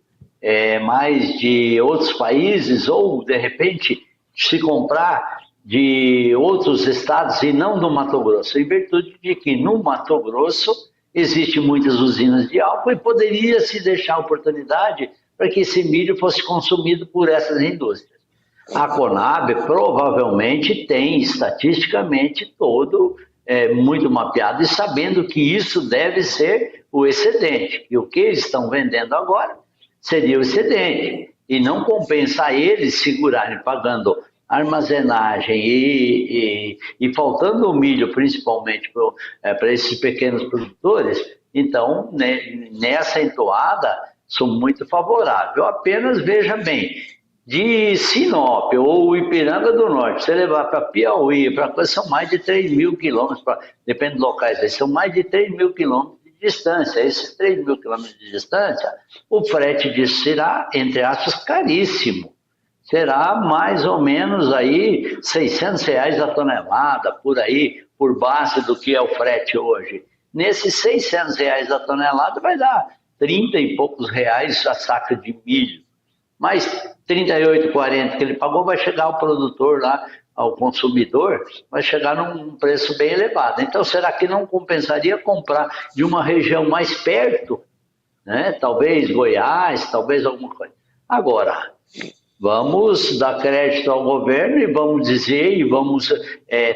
mais de outros países, ou de repente se comprar de outros estados e não do Mato Grosso, em virtude de que no Mato Grosso existem muitas usinas de álcool e poderia se deixar a oportunidade para que esse milho fosse consumido por essas indústrias. A Conab provavelmente tem estatisticamente todo muito mapeado e sabendo que isso deve ser o excedente, e o que eles estão vendendo agora seria o excedente, e não compensa a eles segurarem pagando armazenagem e faltando o milho, principalmente para esses pequenos produtores. Então, nessa entoada, sou muito favorável. Apenas veja bem, de Sinop ou Ipiranga do Norte, você levar para Piauí, são mais de 3 mil quilômetros, depende dos locais, são mais de 3 mil quilômetros distância. Esses 3 mil quilômetros de distância, o frete disso será, entre aspas, caríssimo. Será mais ou menos aí R$600 a tonelada, por aí, por base do que é o frete hoje. Nesses R$600 a tonelada vai dar 30 e poucos reais a saca de milho. Mas 38, 40 que ele pagou vai chegar ao produtor lá, ao consumidor, vai chegar num preço bem elevado. Então, será que não compensaria comprar de uma região mais perto, né? Talvez Goiás, talvez alguma coisa. Agora, vamos dar crédito ao governo e vamos dizer, e vamos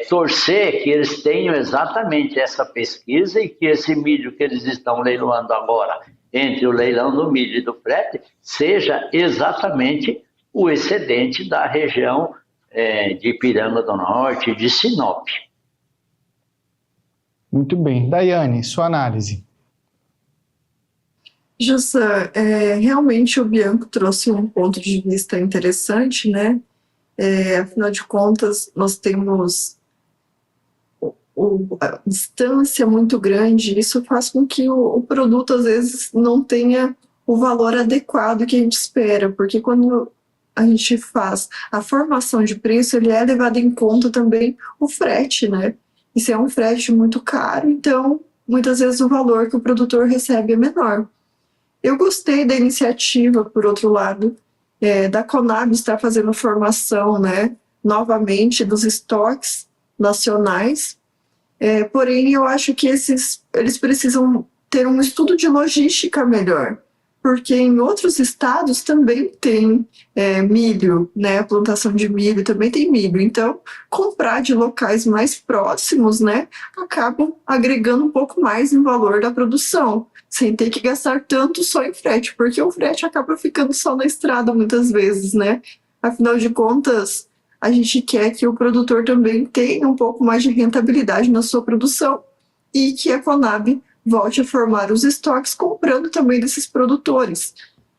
torcer que eles tenham exatamente essa pesquisa e que esse milho que eles estão leiloando agora, entre o leilão do milho e do frete, seja exatamente o excedente da região de Ipiranga do Norte e de Sinop. Muito bem. Daiane, sua análise. Jossan, realmente o Bianco trouxe um ponto de vista interessante, né? Afinal de contas, nós temos a distância muito grande, isso faz com que o produto, às vezes, não tenha o valor adequado que a gente espera, porque quando a gente faz a formação de preço, ele é levado em conta também o frete, né? E se é um frete muito caro, então, muitas vezes o valor que o produtor recebe é menor. Eu gostei da iniciativa, por outro lado, da Conab estar fazendo formação, né, novamente dos estoques nacionais, porém eu acho que eles precisam ter um estudo de logística melhor, porque em outros estados também tem milho, né, plantação de milho, também tem milho, então comprar de locais mais próximos, né, acabam agregando um pouco mais no valor da produção, sem ter que gastar tanto só em frete, porque o frete acaba ficando só na estrada muitas vezes, né? Afinal de contas, a gente quer que o produtor também tenha um pouco mais de rentabilidade na sua produção e que a Conab volte a formar os estoques comprando também desses produtores.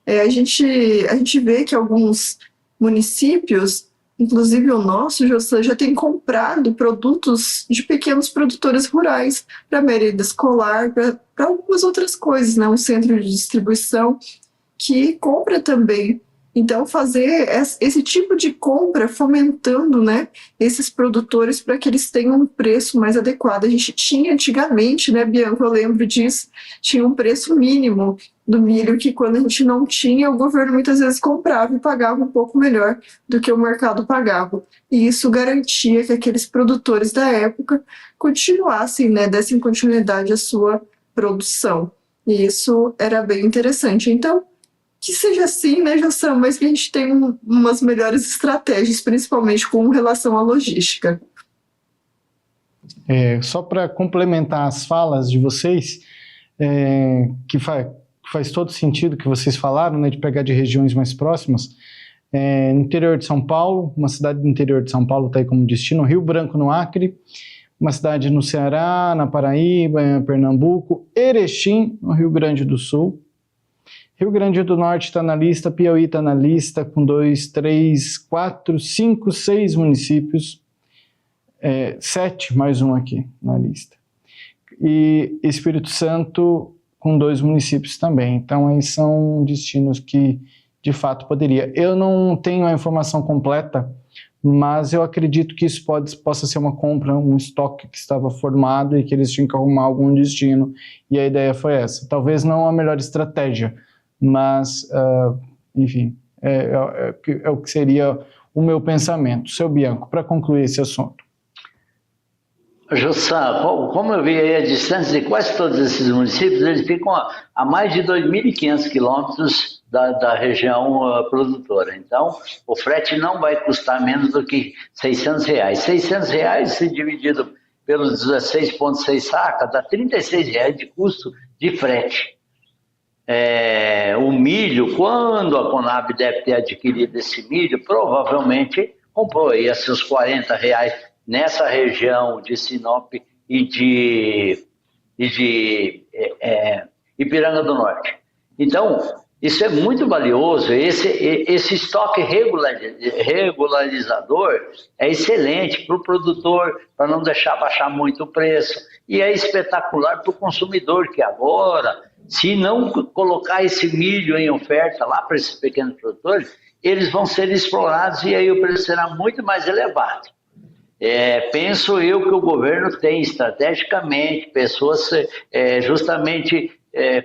A gente vê que alguns municípios, inclusive o nosso, já tem comprado produtos de pequenos produtores rurais para merenda escolar, para algumas outras coisas, né? Um centro de distribuição que compra também. Então, fazer esse tipo de compra fomentando, né, esses produtores para que eles tenham um preço mais adequado. A gente tinha antigamente, né, Bianca, eu lembro disso, tinha um preço mínimo do milho que quando a gente não tinha, o governo muitas vezes comprava e pagava um pouco melhor do que o mercado pagava. E isso garantia que aqueles produtores da época continuassem, né, dessem continuidade à sua produção. E isso era bem interessante. Então, que seja assim, né, Jossam, mas que a gente tenha umas melhores estratégias, principalmente com relação à logística. Só para complementar as falas de vocês, que faz todo sentido que vocês falaram, né, de pegar de regiões mais próximas, no interior de São Paulo, uma cidade do interior de São Paulo está aí como destino, Rio Branco, no Acre, uma cidade no Ceará, na Paraíba, em Pernambuco, Erechim, no Rio Grande do Sul, Rio Grande do Norte está na lista, Piauí está na lista, com 2, 3, 4, 5, 6 municípios, 7, mais um aqui na lista. E Espírito Santo com 2 municípios também. Então, aí são destinos que, de fato, poderia. Eu não tenho a informação completa, mas eu acredito que isso possa ser uma compra, um estoque que estava formado e que eles tinham que arrumar algum destino. E a ideia foi essa. Talvez não a melhor estratégia, mas, enfim, é o que seria o meu pensamento. Seu Bianco, para concluir esse assunto. Jossam, como eu vi aí a distância de quase todos esses municípios, eles ficam a mais de 2.500 quilômetros da região produtora. Então, o frete não vai custar menos do que R$600. R$600, se dividido pelos 16,6 sacas, dá R$36 de custo de frete. O milho, quando a Conab deve ter adquirido esse milho, provavelmente comprou aí a seus R$40 nessa região de Sinop e de Ipiranga do Norte. Então, isso é muito valioso. Esse estoque regularizador é excelente para o produtor, para não deixar baixar muito o preço. E é espetacular para o consumidor, que agora, se não colocar esse milho em oferta lá para esses pequenos produtores, eles vão ser explorados e aí o preço será muito mais elevado. Penso eu que o governo tem estrategicamente pessoas justamente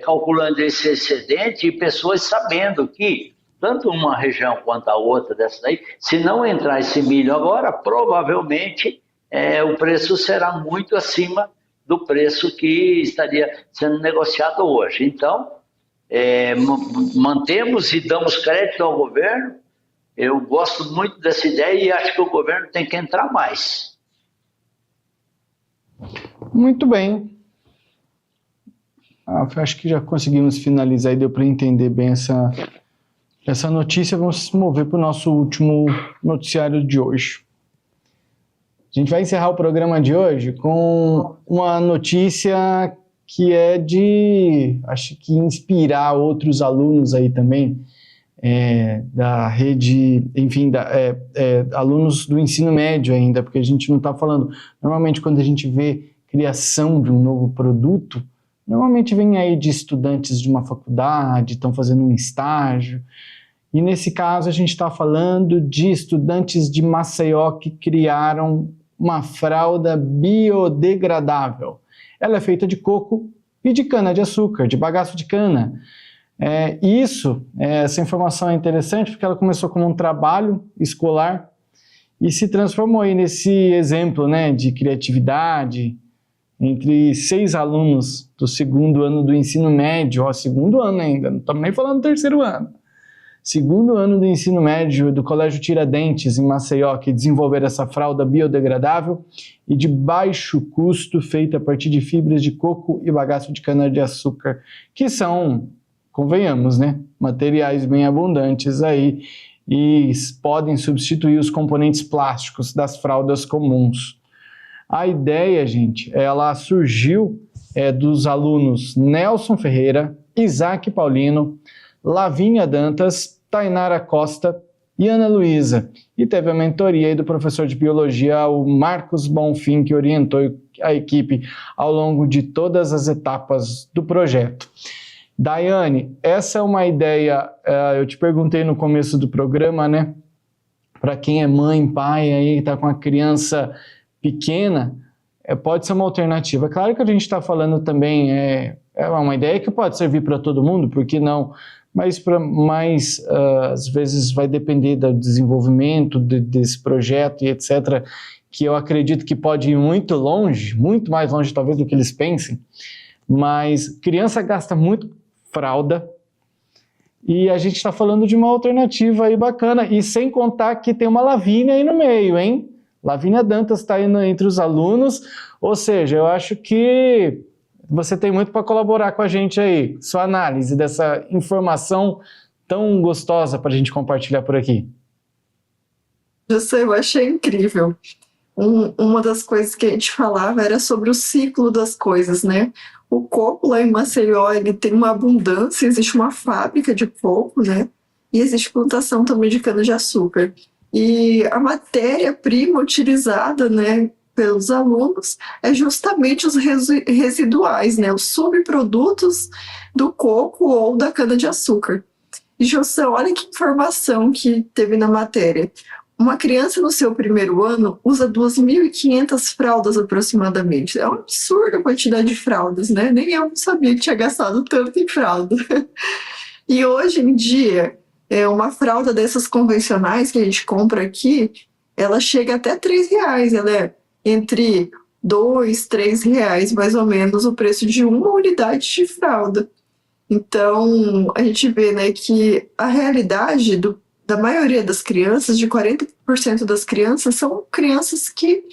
calculando esse excedente e pessoas sabendo que tanto uma região quanto a outra dessa daí, se não entrar esse milho agora, provavelmente o preço será muito acima do preço que estaria sendo negociado hoje. Então, mantemos e damos crédito ao governo. Eu gosto muito dessa ideia e acho que o governo tem que entrar mais. Muito bem. Acho que já conseguimos finalizar e deu para entender bem essa notícia. Vamos se mover para o nosso último noticiário de hoje. A gente vai encerrar o programa de hoje com uma notícia que é de, acho que inspirar outros alunos aí também. da rede, enfim, alunos do ensino médio ainda, porque a gente não está falando, normalmente quando a gente vê criação de um novo produto, normalmente vem aí de estudantes de uma faculdade, estão fazendo um estágio, e nesse caso a gente está falando de estudantes de Maceió que criaram uma fralda biodegradável. Ela é feita de coco e de cana-de-açúcar, de bagaço de cana. Essa informação é interessante porque ela começou como um trabalho escolar e se transformou aí nesse exemplo, né, de criatividade entre 6 alunos do 2º ano do ensino médio, 2º ano ainda, não estamos nem falando do 3º ano. 2º ano do ensino médio do Colégio Tiradentes, em Maceió, que desenvolveram essa fralda biodegradável e de baixo custo, feita a partir de fibras de coco e bagaço de cana-de-açúcar, que são, convenhamos, né, materiais bem abundantes aí e podem substituir os componentes plásticos das fraldas comuns. A ideia, gente, ela surgiu dos alunos Nelson Ferreira, Isaac Paulino, Lavínia Dantas, Tainara Costa e Ana Luísa. E teve a mentoria aí do professor de biologia, o Marcos Bonfim, que orientou a equipe ao longo de todas as etapas do projeto. Daiane, essa é uma ideia, eu te perguntei no começo do programa, né? Para quem é mãe, pai, aí está com a criança pequena, pode ser uma alternativa. Claro que a gente está falando também, é uma ideia que pode servir para todo mundo, por que não? Mas às vezes vai depender do desenvolvimento desse projeto e etc., que eu acredito que pode ir muito longe, muito mais longe talvez do que eles pensem, mas criança gasta muito fralda e a gente está falando de uma alternativa aí bacana, e sem contar que tem uma Lavínia aí no meio, hein? Lavínia Dantas está aí entre os alunos, ou seja, eu acho que você tem muito para colaborar com a gente aí, sua análise dessa informação tão gostosa para a gente compartilhar por aqui. Eu achei incrível. Uma das coisas que a gente falava era sobre o ciclo das coisas, né? O coco lá em Maceió, ele tem uma abundância, existe uma fábrica de coco, né? E existe plantação também de cana-de-açúcar. E a matéria-prima utilizada, né, pelos alunos é justamente os residuais, né, os subprodutos do coco ou da cana-de-açúcar. E, José, olha que informação que teve na matéria. Uma criança no seu 1º ano usa 2.500 fraldas aproximadamente. É um absurdo a quantidade de fraldas, né? Nem eu sabia que tinha gastado tanto em fralda. E hoje em dia, uma fralda dessas convencionais que a gente compra aqui, ela chega até R$3. Ela é entre R$2, R$3, mais ou menos, o preço de uma unidade de fralda. Então, a gente vê, né, que a realidade da maioria das crianças, de 40% das crianças, são crianças que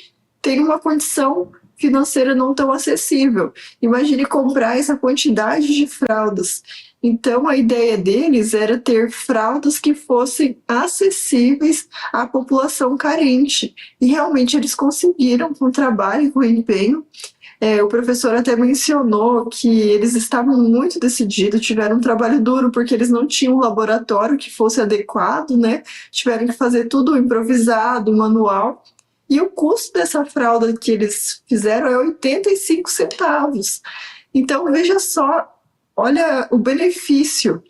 têm uma condição financeira não tão acessível. Imagine comprar essa quantidade de fraldas. Então, a ideia deles era ter fraldas que fossem acessíveis à população carente. E realmente eles conseguiram, com trabalho e com empenho. O professor até mencionou que eles estavam muito decididos, tiveram um trabalho duro, porque eles não tinham um laboratório que fosse adequado, né? Tiveram que fazer tudo improvisado, manual. E o custo dessa fralda que eles fizeram é 85 centavos. Então, veja só, olha o benefício.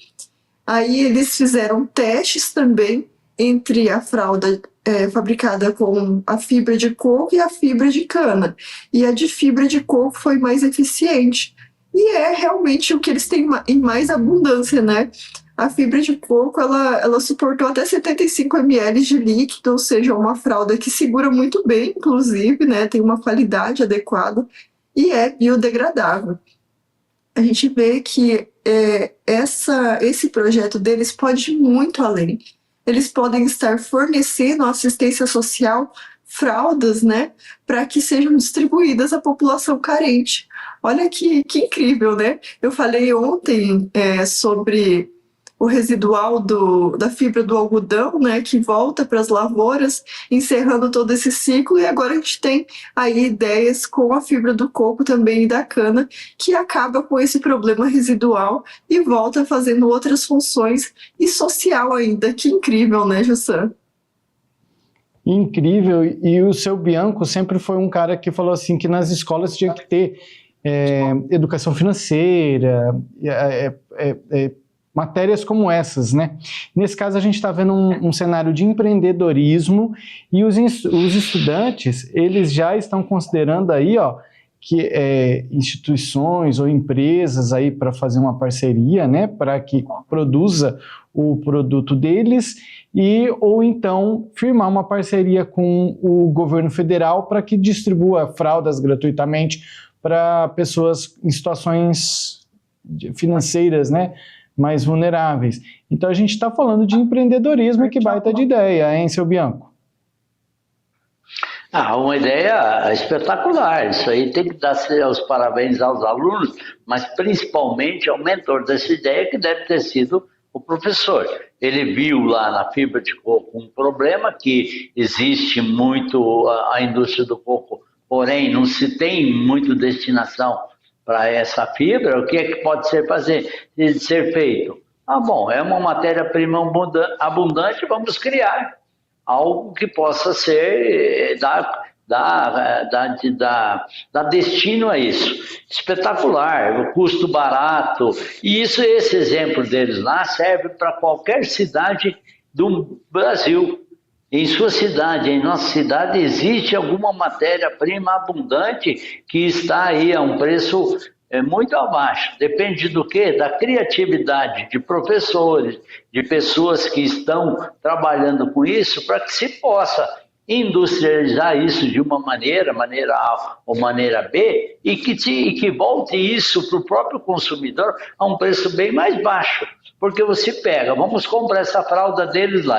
Aí eles fizeram testes também entre a fralda fabricada com a fibra de coco e a fibra de cana. E a de fibra de coco foi mais eficiente. E é realmente o que eles têm em mais abundância, né? A fibra de coco, ela suportou até 75 ml de líquido, ou seja, uma fralda que segura muito bem, inclusive, né? Tem uma qualidade adequada e é biodegradável. A gente vê que esse projeto deles pode ir muito além. Eles podem estar fornecendo assistência social, fraldas, né, para que sejam distribuídas à população carente. Olha que incrível, né? Eu falei ontem sobre o residual da fibra do algodão, né, que volta para as lavouras, encerrando todo esse ciclo. E agora a gente tem aí ideias com a fibra do coco também e da cana, que acaba com esse problema residual e volta fazendo outras funções e social ainda. Que incrível, né, Jussan? Incrível, e o seu Bianco sempre foi um cara que falou assim que nas escolas tinha que ter educação financeira, matérias como essas, né? Nesse caso a gente está vendo um cenário de empreendedorismo e os estudantes, eles já estão considerando aí, ó, que instituições ou empresas aí para fazer uma parceria, né, para que produza o produto deles ou então firmar uma parceria com o governo federal para que distribua fraldas gratuitamente para pessoas em situações financeiras, né, mais vulneráveis. Então a gente está falando de empreendedorismo e que baita de ideia, hein, seu Bianco? Uma ideia espetacular. Isso aí tem que dar os parabéns aos alunos, mas principalmente ao mentor dessa ideia, que deve ter sido o professor. Ele viu lá na fibra de coco um problema, que existe muito a indústria do coco, porém não se tem muito destinação para essa fibra. O que é que pode ser feito? Bom, é uma matéria-prima abundante, vamos criar algo que possa ser, dar destino a isso. Espetacular, o custo barato. E esse exemplo deles lá serve para qualquer cidade do Brasil. Em sua cidade, em nossa cidade, existe alguma matéria-prima abundante que está aí a um preço muito abaixo. Depende do quê? Da criatividade de professores, de pessoas que estão trabalhando com isso, para que se possa industrializar isso de uma maneira A ou maneira B, e que volte isso para o próprio consumidor a um preço bem mais baixo. Porque você pega, vamos comprar essa fralda deles lá,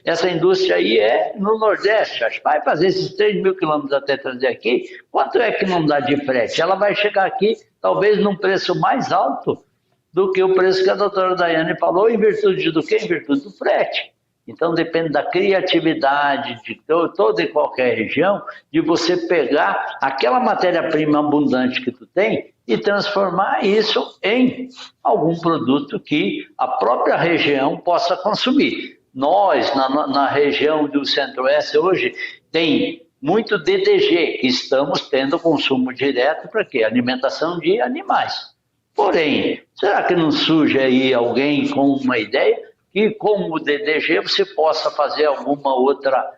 essa indústria aí é no Nordeste, acho que vai fazer esses 3.000 quilômetros até trazer aqui, quanto é que não dá de frete? Ela vai chegar aqui talvez num preço mais alto do que o preço que a doutora Daiane falou, em virtude do quê? Em virtude do frete. Então depende da criatividade de toda e qualquer região, de você pegar aquela matéria-prima abundante que tu tem e transformar isso em algum produto que a própria região possa consumir. Nós, na região do Centro-Oeste hoje, tem muito DDG, que estamos tendo consumo direto para quê? Alimentação de animais. Porém, será que não surge aí alguém com uma ideia que com o DDG você possa fazer alguma outra,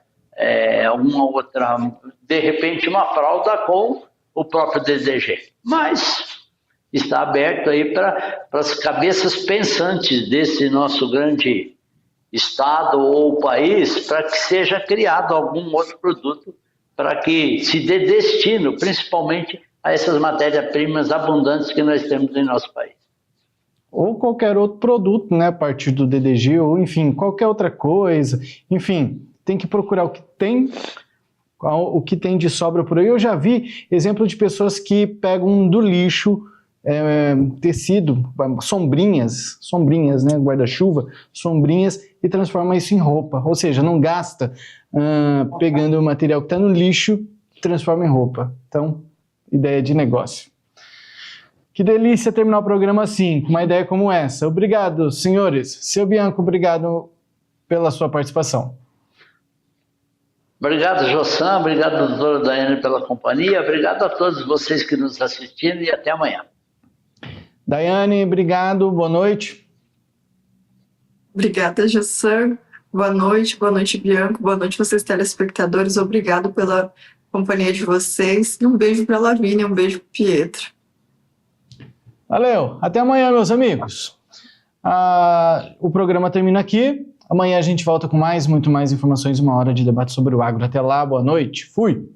de repente uma fralda com o próprio DDG? Mas está aberto aí para as cabeças pensantes desse nosso grande estado ou país, para que seja criado algum outro produto para que se dê destino, principalmente a essas matérias-primas abundantes que nós temos em nosso país. Ou qualquer outro produto, né, a partir do DDG, ou enfim, qualquer outra coisa. Enfim, tem que procurar o que tem de sobra por aí. Eu já vi exemplo de pessoas que pegam do lixo tecido, sombrinhas, né, guarda-chuva, sombrinhas, e transforma isso em roupa. Ou seja, não gasta pegando o material que está no lixo, transforma em roupa. Então, ideia de negócio. Que delícia terminar o programa assim, com uma ideia como essa. Obrigado, senhores. Seu Bianco, obrigado pela sua participação. Obrigado, Jossan. Obrigado, doutora Daiane, pela companhia. Obrigado a todos vocês que nos assistiram e até amanhã. Daiane, obrigado. Boa noite. Obrigada, Jossan. Boa noite, Bianco. Boa noite, vocês telespectadores. Obrigado pela companhia de vocês. E um beijo para a Lavínia, um beijo para o Pietro. Valeu, até amanhã, meus amigos. O programa termina aqui. Amanhã a gente volta com muito mais informações, 1 hora de debate sobre o agro. Até lá, boa noite. Fui!